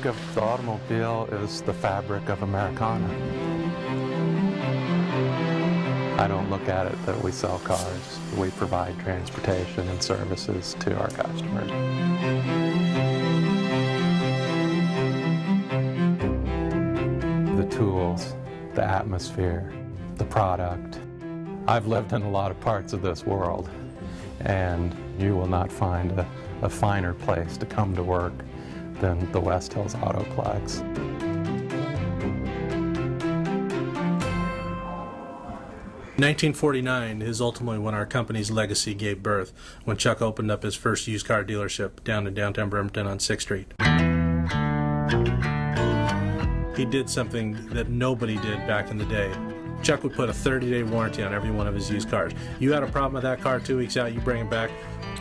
of the automobile is the fabric of Americana. I don't look at it that we sell cars. We provide transportation and services to our customers. The tools, the atmosphere, the product. I've lived in a lot of parts of this world, and you will not find a finer place to come to work than the West Hills Autoplex. 1949 is ultimately when our company's legacy gave birth, when Chuck opened up his first used car dealership down in downtown Bremerton on 6th Street. He did something that nobody did back in the day. Chuck would put a 30-day warranty on every one of his used cars. You had a problem with that car 2 weeks out, you bring it back,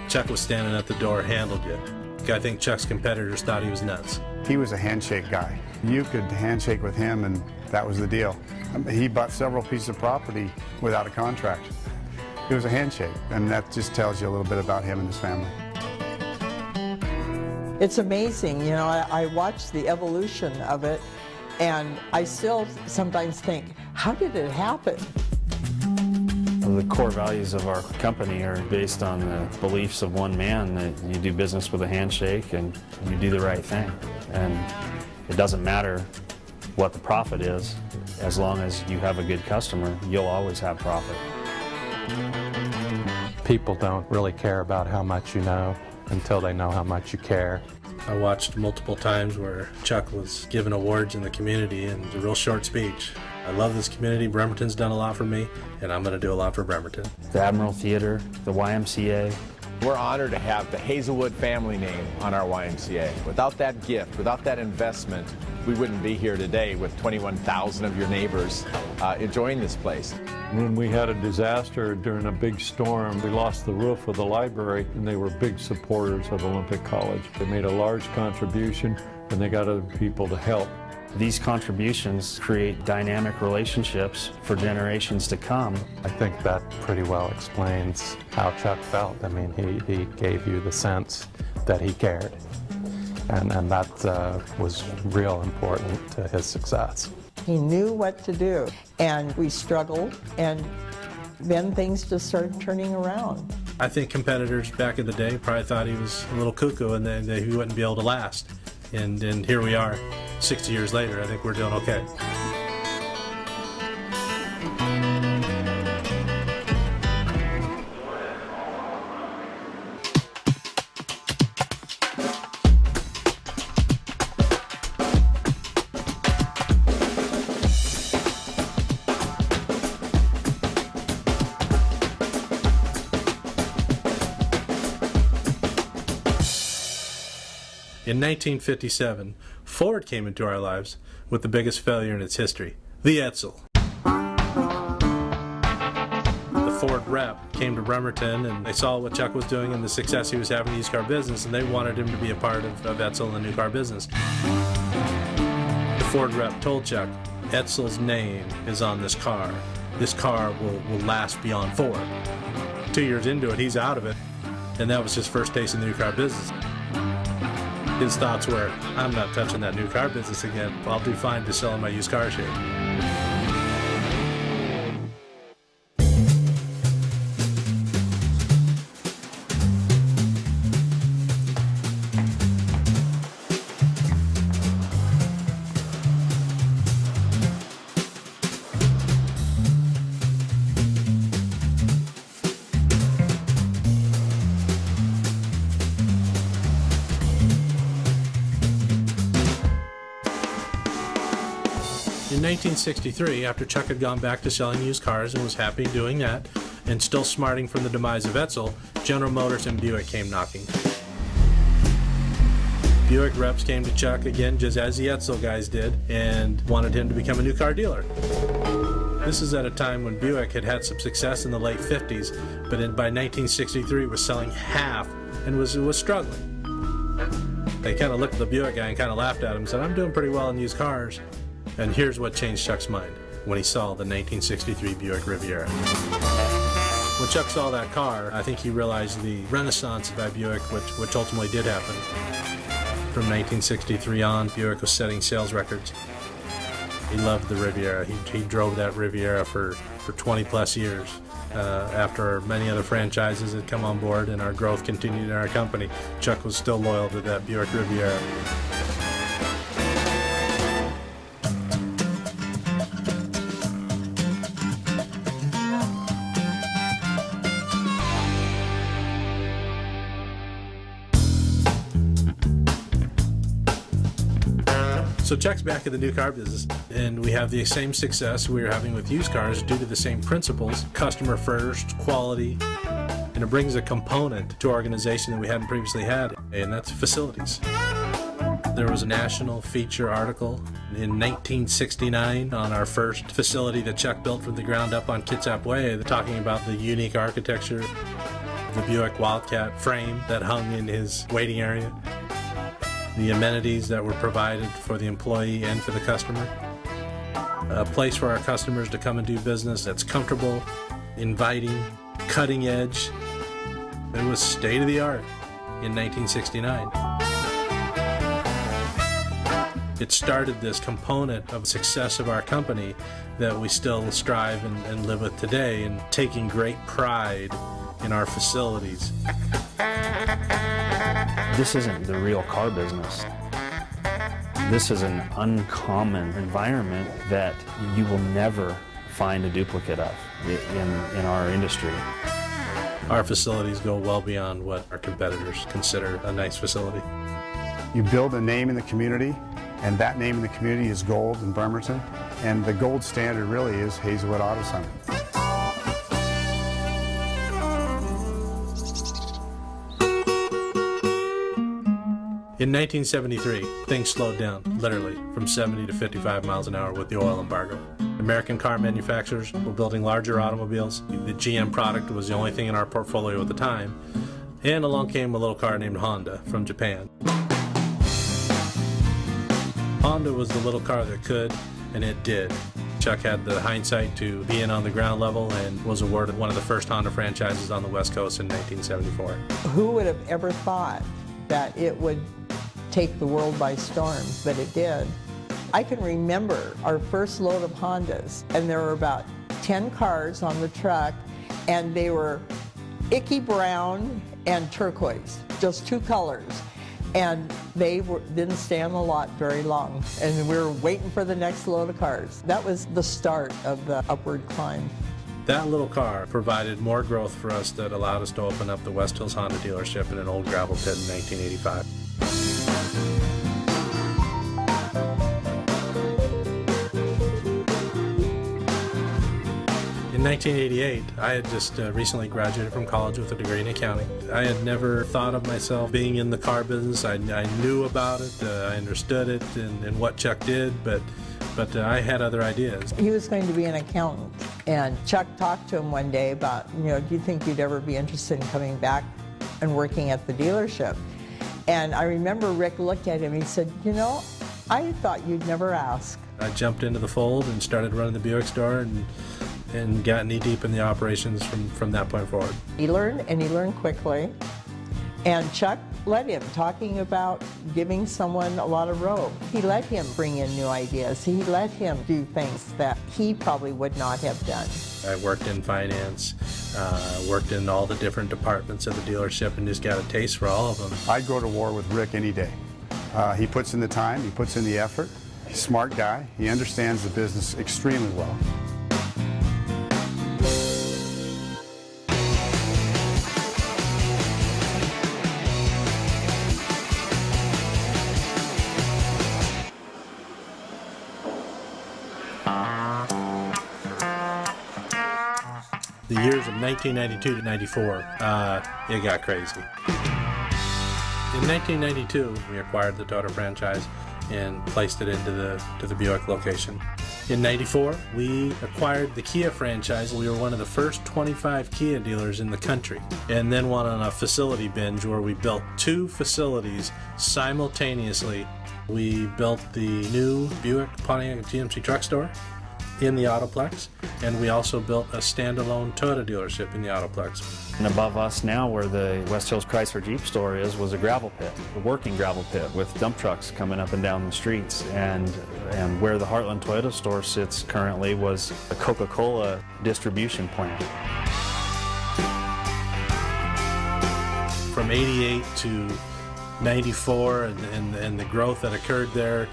Chuck was standing at the door, handled you. I think Chuck's competitors thought he was nuts. He was a handshake guy. You could handshake with him and that was the deal. He bought several pieces of property without a contract. It was a handshake, and that just tells you a little bit about him and his family. It's amazing, you know, I watch the evolution of it, and I still sometimes think, how did it happen? The core values of our company are based on the beliefs of one man, that you do business with a handshake and you do the right thing. And it doesn't matter what the profit is, as long as you have a good customer, you'll always have profit. People don't really care about how much you know until they know how much you care. I watched multiple times where Chuck was given awards in the community, and it was a real short speech. I love this community, Bremerton's done a lot for me, and I'm going to do a lot for Bremerton. The Admiral Theater, the YMCA. We're honored to have the Haselwood family name on our YMCA. Without that gift, without that investment, we wouldn't be here today with 21,000 of your neighbors enjoying this place. When we had a disaster during a big storm, we lost the roof of the library, and they were big supporters of Olympic College. They made a large contribution, and they got other people to help. These contributions create dynamic relationships for generations to come. I think that pretty well explains how Chuck felt. I mean, he gave you the sense that he cared, and that was real important to his success. He knew what to do, and we struggled, and then things just started turning around. I think competitors back in the day probably thought he was a little cuckoo and that he wouldn't be able to last. And here we are, 60 years later. I think we're doing okay. In 1957, Ford came into our lives with the biggest failure in its history, the Edsel. The Ford rep came to Bremerton, and they saw what Chuck was doing and the success he was having in the used car business, and they wanted him to be a part of Edsel and the new car business. The Ford rep told Chuck, Edsel's name is on this car. This car will last beyond Ford. 2 years into it, he's out of it, and that was his first taste in the new car business. His thoughts were, I'm not touching that new car business again. I'll do fine just selling my used car share. In 1963, after Chuck had gone back to selling used cars and was happy doing that, and still smarting from the demise of Edsel, General Motors and Buick came knocking. Buick reps came to Chuck again, just as the Edsel guys did, and wanted him to become a new car dealer. This is at a time when Buick had had some success in the late 50s, but by 1963 was selling half and was struggling. They kind of looked at the Buick guy and kind of laughed at him and said, I'm doing pretty well in used cars. And here's what changed Chuck's mind when he saw the 1963 Buick Riviera. When Chuck saw that car, I think he realized the renaissance by Buick, which ultimately did happen. From 1963 on, Buick was setting sales records. He loved the Riviera. He drove that Riviera for 20 plus years. After many other franchises had come on board and our growth continued in our company, Chuck was still loyal to that Buick Riviera. So Chuck's back in the new car business, and we have the same success we were having with used cars due to the same principles: customer first, quality, and it brings a component to our organization that we hadn't previously had, and that's facilities. There was a national feature article in 1969 on our first facility that Chuck built from the ground up on Kitsap Way, talking about the unique architecture, the Buick Wildcat frame that hung in his waiting area, the amenities that were provided for the employee and for the customer, a place for our customers to come and do business that's comfortable, inviting, cutting edge. It was state of the art in 1969. It started this component of success of our company that we still strive and live with today, and taking great pride in our facilities. This isn't the real car business. This is an uncommon environment that you will never find a duplicate of in our industry. Our facilities go well beyond what our competitors consider a nice facility. You build a name in the community, and that name in the community is gold in Bremerton, and the gold standard really is Haselwood Auto Center. In 1973, things slowed down, literally, from 70 to 55 miles an hour with the oil embargo. American car manufacturers were building larger automobiles. The GM product was the only thing in our portfolio at the time. And along came a little car named Honda from Japan. Honda was the little car that could, and it did. Chuck had the hindsight to be in on the ground level and was awarded one of the first Honda franchises on the West Coast in 1974. Who would have ever thought that it would take the world by storm, but it did. I can remember our first load of Hondas, and there were about 10 cars on the truck, and they were icky brown and turquoise, just two colors. And they didn't stay on the lot very long, and we were waiting for the next load of cars. That was the start of the upward climb. That little car provided more growth for us that allowed us to open up the West Hills Honda dealership in an old gravel pit in 1985. In 1988, I had just recently graduated from college with a degree in accounting. I had never thought of myself being in the car business. I knew about it, I understood it and what Chuck did, but I had other ideas. He was going to be an accountant, and Chuck talked to him one day about, do you think you'd ever be interested in coming back and working at the dealership? And I remember Rick looked at him, he said, I thought you'd never ask. I jumped into the fold and started running the Buick store and got knee-deep in the operations from that point forward. He learned, and he learned quickly. And Chuck let him, talking about giving someone a lot of rope. He let him bring in new ideas. He let him do things that he probably would not have done. I worked in finance, worked in all the different departments of the dealership, and just got a taste for all of them. I'd go to war with Rick any day. He puts in the time, he puts in the effort. He's a smart guy. He understands the business extremely well. The years of 1992 to 94, it got crazy. In 1992, we acquired the Toyota franchise and placed it into the Buick location. In 94, we acquired the Kia franchise. We were one of the first 25 Kia dealers in the country, and then went on a facility binge where we built 2 facilities simultaneously. We built the new Buick Pontiac GMC truck store, in the Autoplex, and we also built a standalone Toyota dealership in the Autoplex. And above us now, where the West Hills Chrysler Jeep store is, was a gravel pit, a working gravel pit with dump trucks coming up and down the streets. And where the Heartland Toyota store sits currently was a Coca-Cola distribution plant. From 88 to 94 and the growth that occurred there,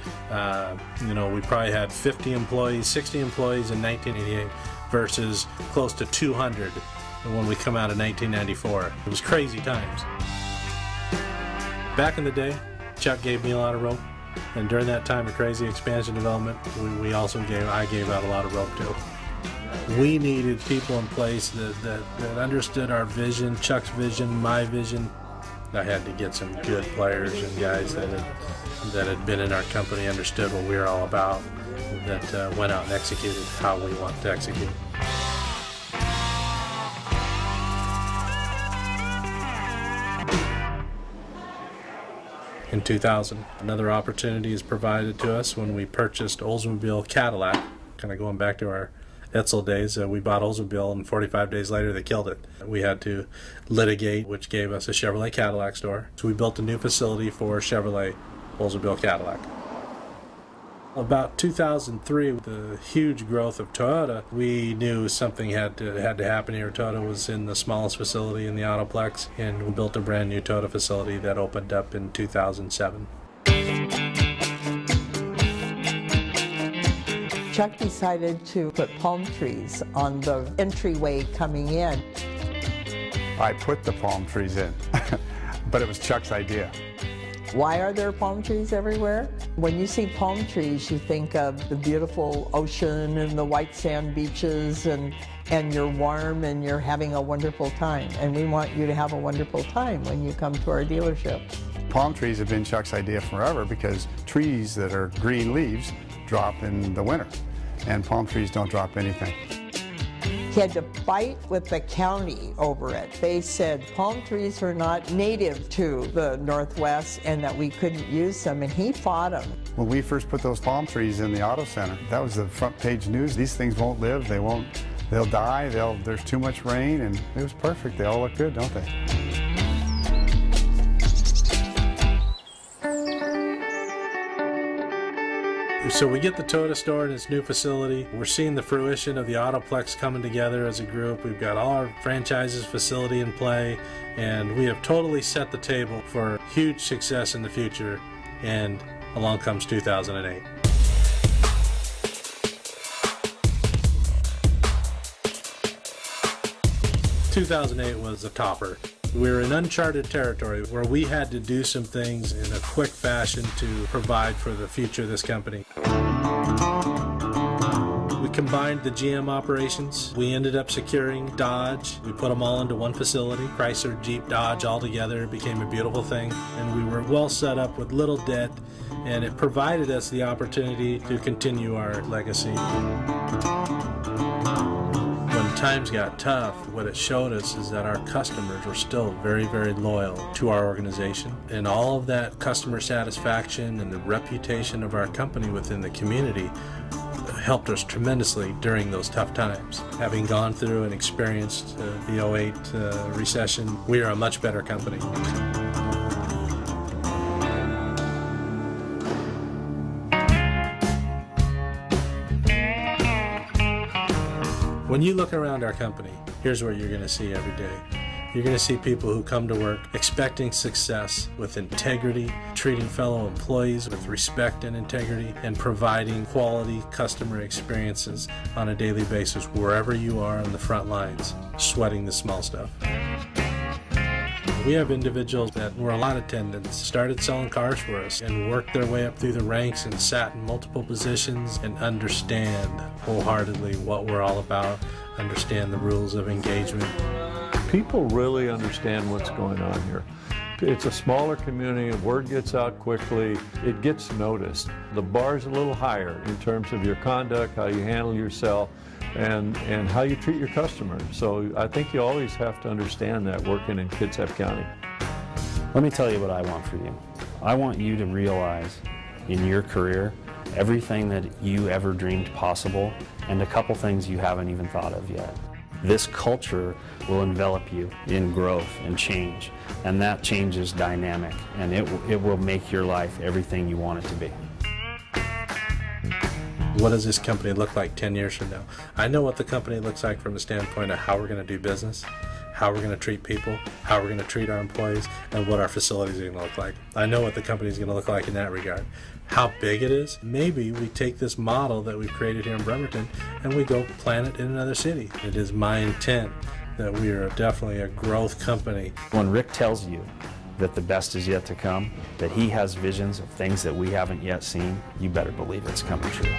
you know, we probably had 50 employees, 60 employees in 1988 versus close to 200 when we come out of 1994. It was crazy times. Back in the day, Chuck gave me a lot of rope, and during that time of crazy expansion development, I gave out a lot of rope too. We needed people in place that understood our vision, Chuck's vision, my vision. I had to get some good players and guys that had been in our company, understood what we were all about, that went out and executed how we want to execute. In 2000, another opportunity is provided to us when we purchased Oldsmobile Cadillac, kind of going back to our Etzel days. We bought Oldsmobile, and 45 days later they killed it. We had to litigate, which gave us a Chevrolet Cadillac store. So we built a new facility for Chevrolet Oldsmobile Cadillac. About 2003, with the huge growth of Toyota, we knew something had to happen here. Toyota was in the smallest facility in the Autoplex, and we built a brand new Toyota facility that opened up in 2007. Chuck decided to put palm trees on the entryway coming in. I put the palm trees in, but it was Chuck's idea. Why are there palm trees everywhere? When you see palm trees, you think of the beautiful ocean and the white sand beaches, and you're warm and you're having a wonderful time. And we want you to have a wonderful time when you come to our dealership. Palm trees have been Chuck's idea forever because trees that are green leaves drop in the winter, and palm trees don't drop anything. He had to fight with the county over it. They said palm trees were not native to the Northwest and that we couldn't use them, and he fought them. When we first put those palm trees in the auto center, that was the front page news. These things won't live, they'll die, there's too much rain, and it was perfect. They all look good, don't they? So we get the Toyota store in its new facility. We're seeing the fruition of the Autoplex coming together as a group. We've got all our franchises facility in play, and we have totally set the table for huge success in the future. And along comes 2008. "2008 was a topper. We were in uncharted territory where we had to do some things in a quick fashion to provide for the future of this company. We combined the GM operations. We ended up securing Dodge. We put them all into one facility. Chrysler, Jeep, Dodge all together. It became a beautiful thing. And we were well set up with little debt, and it provided us the opportunity to continue our legacy. When times got tough, what it showed us is that our customers were still very, very loyal to our organization. And all of that customer satisfaction and the reputation of our company within the community helped us tremendously during those tough times. Having gone through and experienced the 08 recession, we are a much better company. When you look around our company, here's what you're going to see every day. You're going to see people who come to work expecting success with integrity, treating fellow employees with respect and integrity, and providing quality customer experiences on a daily basis wherever you are on the front lines, sweating the small stuff. We have individuals that were lot attendants, started selling cars for us, and worked their way up through the ranks and sat in multiple positions and understand wholeheartedly what we're all about, understand the rules of engagement. People really understand what's going on here. It's a smaller community, word gets out quickly, it gets noticed. The bar's a little higher in terms of your conduct, how you handle yourself, and how you treat your customers. So I think you always have to understand that working in Kitsap County. Let me tell you what I want for you. I want you to realize in your career everything that you ever dreamed possible, and a couple things you haven't even thought of yet. This culture will envelop you in growth and change, and that change is dynamic, and it will make your life everything you want it to be. What does this company look like 10 years from now? I know what the company looks like from the standpoint of how we're going to do business, how we're going to treat people, how we're going to treat our employees, and what our facilities are going to look like. I know what the company is going to look like in that regard. How big it is, maybe we take this model that we've created here in Bremerton and we go plant it in another city. It is my intent that we are definitely a growth company. When Rick tells you that the best is yet to come, that he has visions of things that we haven't yet seen, you better believe it's coming true.